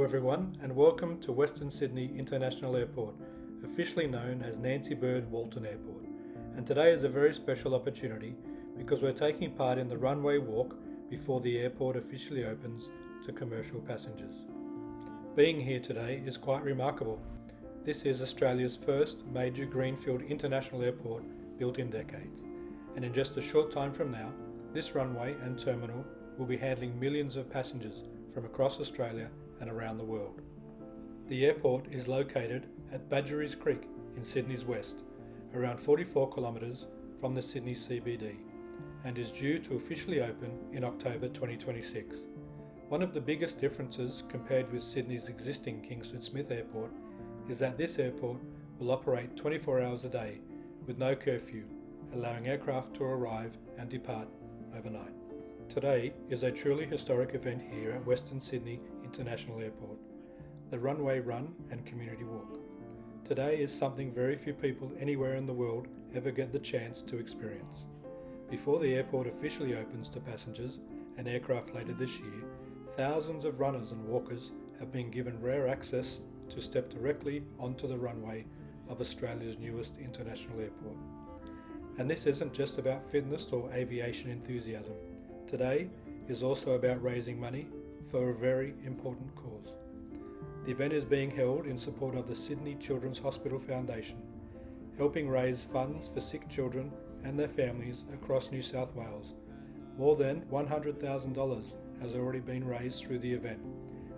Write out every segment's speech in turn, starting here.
Hello everyone and welcome to Western Sydney International Airport, officially known as Nancy Bird Walton Airport. And today is a very special opportunity because we're taking part in the runway walk before the airport officially opens to commercial passengers. Being here today is quite remarkable. This is Australia's first major greenfield international airport built in decades. And in just a short time from now, this runway and terminal will be handling millions of passengers from across Australia and around the world. The airport is located at Badgerys Creek in Sydney's west, around 44 kilometres from the Sydney CBD, and is due to officially open in October 2026. One of the biggest differences compared with Sydney's existing Kingsford Smith Airport is that this airport will operate 24 hours a day with no curfew, allowing aircraft to arrive and depart overnight. Today is a truly historic event here at Western Sydney International Airport, the Runway Run and Community Walk. Today is something very few people anywhere in the world ever get the chance to experience. Before the airport officially opens to passengers and aircraft later this year, thousands of runners and walkers have been given rare access to step directly onto the runway of Australia's newest international airport. And this isn't just about fitness or aviation enthusiasm. Today is also about raising money for a very important cause. The event is being held in support of the Sydney Children's Hospital Foundation, helping raise funds for sick children and their families across New South Wales. More than $100,000 has already been raised through the event,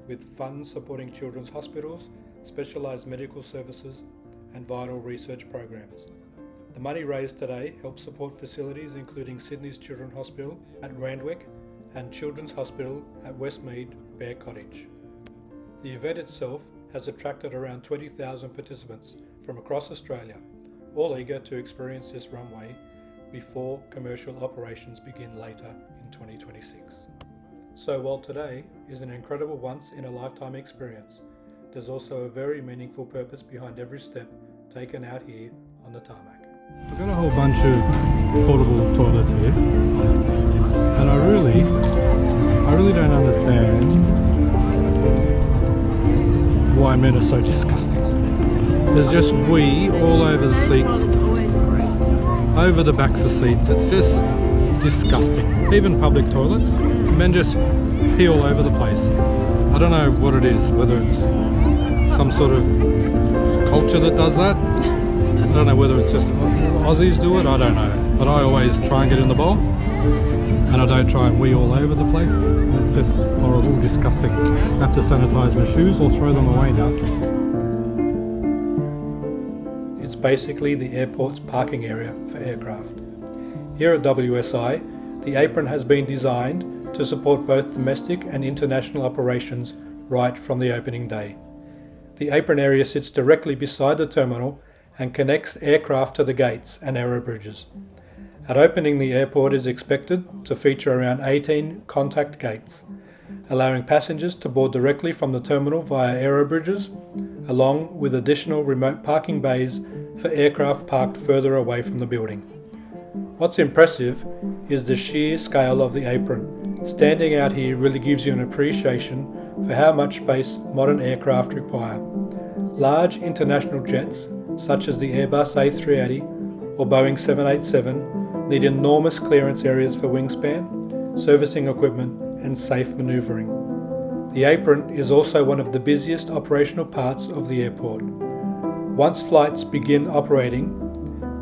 with funds supporting children's hospitals, specialised medical services and vital research programs. The money raised today helps support facilities including Sydney's Children's Hospital at Randwick and Children's Hospital at Westmead Bear Cottage. The event itself has attracted around 20,000 participants from across Australia, all eager to experience this runway before commercial operations begin later in 2026. So while today is an incredible once-in-a-lifetime experience, there's also a very meaningful purpose behind every step taken out here on the tarmac. We've got a whole bunch of portable toilets here, and I really don't understand why men are so disgusting. There's just wee all over the seats, over the backs of seats. It's just disgusting. Even public toilets, men just pee all over the place. I don't know what it is, whether it's some sort of culture that does that. I don't know whether it's just Aussies do it, I don't know. But I always try and get in the bowl, and I don't try and wee all over the place. It's just horrible, disgusting. I have to sanitise my shoes or throw them away now. It's basically the airport's parking area for aircraft. Here at WSI, the apron has been designed to support both domestic and international operations right from the opening day. The apron area sits directly beside the terminal and connects aircraft to the gates and aero bridges. At opening, the airport is expected to feature around 18 contact gates, allowing passengers to board directly from the terminal via aero bridges, along with additional remote parking bays for aircraft parked further away from the building. What's impressive is the sheer scale of the apron. Standing out here really gives you an appreciation for how much space modern aircraft require. Large international jets such as the Airbus A380 or Boeing 787 need enormous clearance areas for wingspan, servicing equipment and safe manoeuvring. The apron is also one of the busiest operational parts of the airport. Once flights begin operating,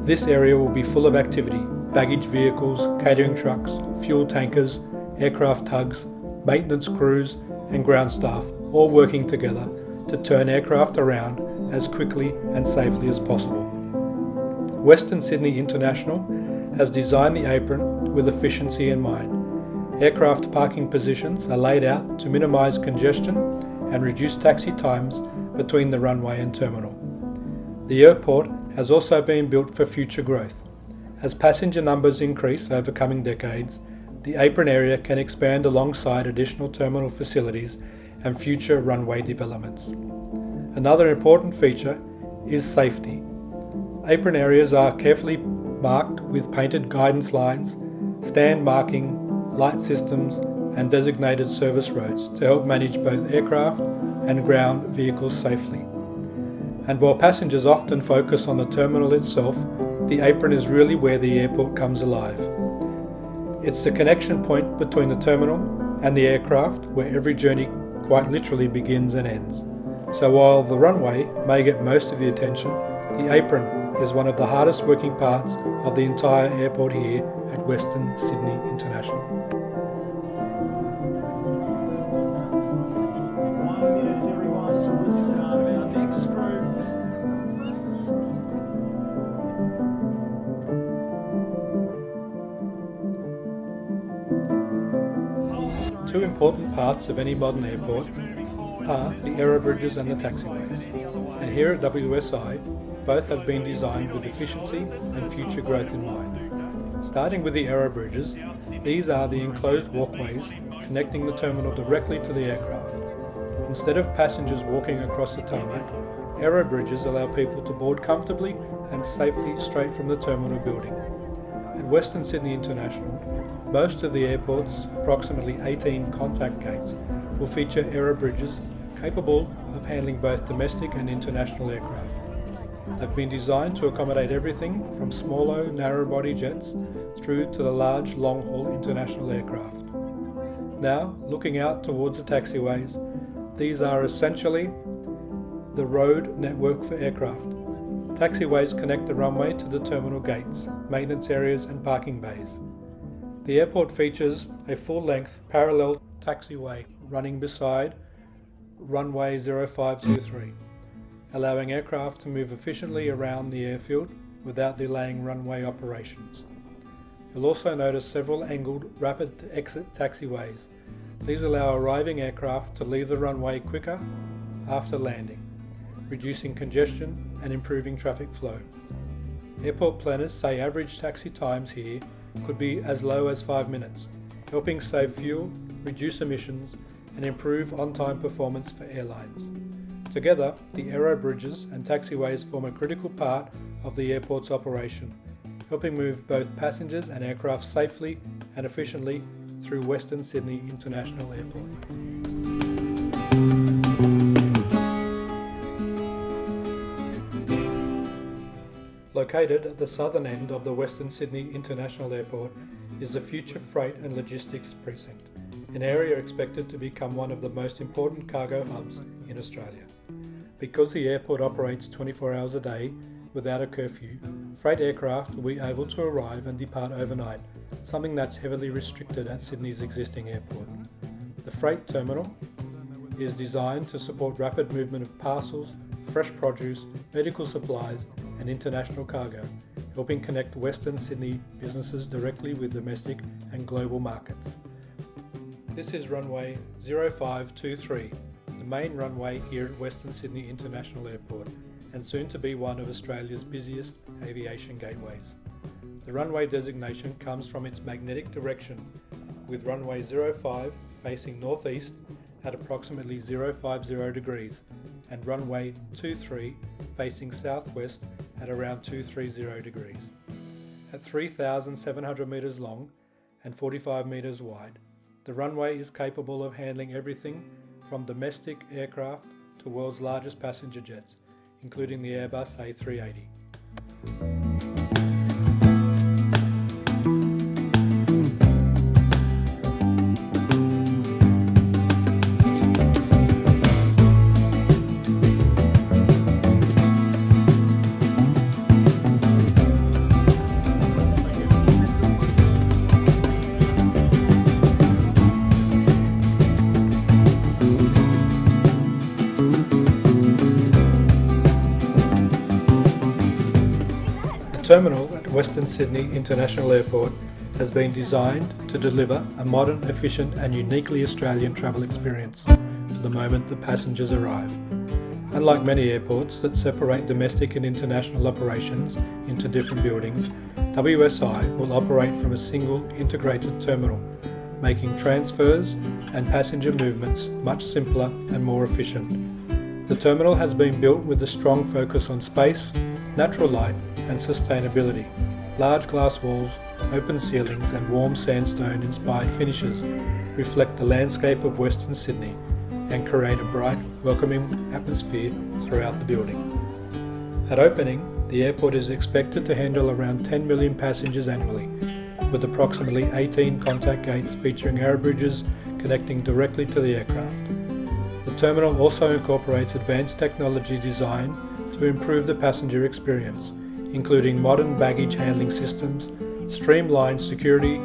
this area will be full of activity: baggage vehicles, catering trucks, fuel tankers, aircraft tugs, maintenance crews and ground staff all working together to turn aircraft around as quickly and safely as possible. Western Sydney International has designed the apron with efficiency in mind. Aircraft parking positions are laid out to minimise congestion and reduce taxi times between the runway and terminal. The airport has also been built for future growth. As passenger numbers increase over coming decades, the apron area can expand alongside additional terminal facilities and future runway developments. Another important feature is safety. Apron areas are carefully marked with painted guidance lines, stand marking, light systems and designated service roads to help manage both aircraft and ground vehicles safely. And while passengers often focus on the terminal itself, the apron is really where the airport comes alive. It's the connection point between the terminal and the aircraft where every journey quite literally begins and ends. So while the runway may get most of the attention, the apron is one of the hardest working parts of the entire airport here at Western Sydney International. 1 minute everyone till the start of our next group. Two important parts of any modern airport are the aerobridges and the taxiways. And here at WSI, both have been designed with efficiency and future growth in mind. Starting with the aerobridges, these are the enclosed walkways connecting the terminal directly to the aircraft. Instead of passengers walking across the tarmac, aerobridges allow people to board comfortably and safely straight from the terminal building. At Western Sydney International, most of the airport's approximately 18 contact gates will feature aerobridges capable of handling both domestic and international aircraft. They've been designed to accommodate everything from smaller narrow-body jets through to the large long-haul international aircraft. Now, looking out towards the taxiways, these are essentially the road network for aircraft. Taxiways connect the runway to the terminal gates, maintenance areas and parking bays. The airport features a full-length parallel taxiway running beside runway 0523, allowing aircraft to move efficiently around the airfield without delaying runway operations. You'll also notice several angled rapid exit taxiways. These allow arriving aircraft to leave the runway quicker after landing, reducing congestion and improving traffic flow. Airport planners say average taxi times here could be as low as 5 minutes, helping save fuel, reduce emissions, and improve on-time performance for airlines. Together, the aerobridges and taxiways form a critical part of the airport's operation, helping move both passengers and aircraft safely and efficiently through Western Sydney International Airport. Located at the southern end of the Western Sydney International Airport is the Future Freight and Logistics Precinct, an area expected to become one of the most important cargo hubs in Australia. Because the airport operates 24 hours a day without a curfew, freight aircraft will be able to arrive and depart overnight, something that's heavily restricted at Sydney's existing airport. The freight terminal is designed to support rapid movement of parcels, fresh produce, medical supplies and international cargo, helping connect Western Sydney businesses directly with domestic and global markets. This is runway 0523, the main runway here at Western Sydney International Airport, and soon to be one of Australia's busiest aviation gateways. The runway designation comes from its magnetic direction, with runway 05 facing northeast at approximately 050 degrees, and runway 23 facing southwest at around 230 degrees. At 3,700 metres long and 45 metres wide, the runway is capable of handling everything from domestic aircraft to world's largest passenger jets, including the Airbus A380. The terminal at Western Sydney International Airport has been designed to deliver a modern, efficient and uniquely Australian travel experience for the moment the passengers arrive. Unlike many airports that separate domestic and international operations into different buildings, WSI will operate from a single integrated terminal, making transfers and passenger movements much simpler and more efficient. The terminal has been built with a strong focus on space, natural light and sustainability. Large glass walls, open ceilings and warm sandstone inspired finishes reflect the landscape of Western Sydney, and create a bright, welcoming atmosphere throughout the building. At opening, the airport is expected to handle around 10 million passengers annually, with approximately 18 contact gates featuring air bridges connecting directly to the aircraft. The terminal also incorporates advanced technology design to improve the passenger experience, including modern baggage handling systems, streamlined security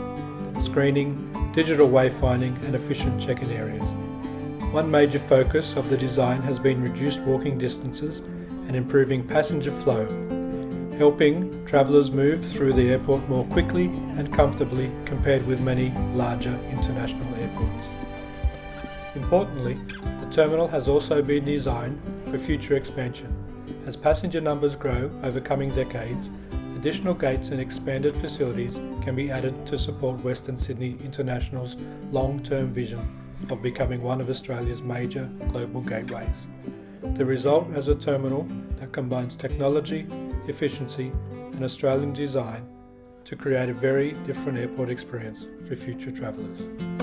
screening, digital wayfinding and efficient check-in areas. One major focus of the design has been reduced walking distances and improving passenger flow, helping travellers move through the airport more quickly and comfortably compared with many larger international airports. Importantly, the terminal has also been designed for future expansion. As passenger numbers grow over coming decades, additional gates and expanded facilities can be added to support Western Sydney International's long-term vision of becoming one of Australia's major global gateways. The result is a terminal that combines technology, efficiency and Australian design to create a very different airport experience for future travellers.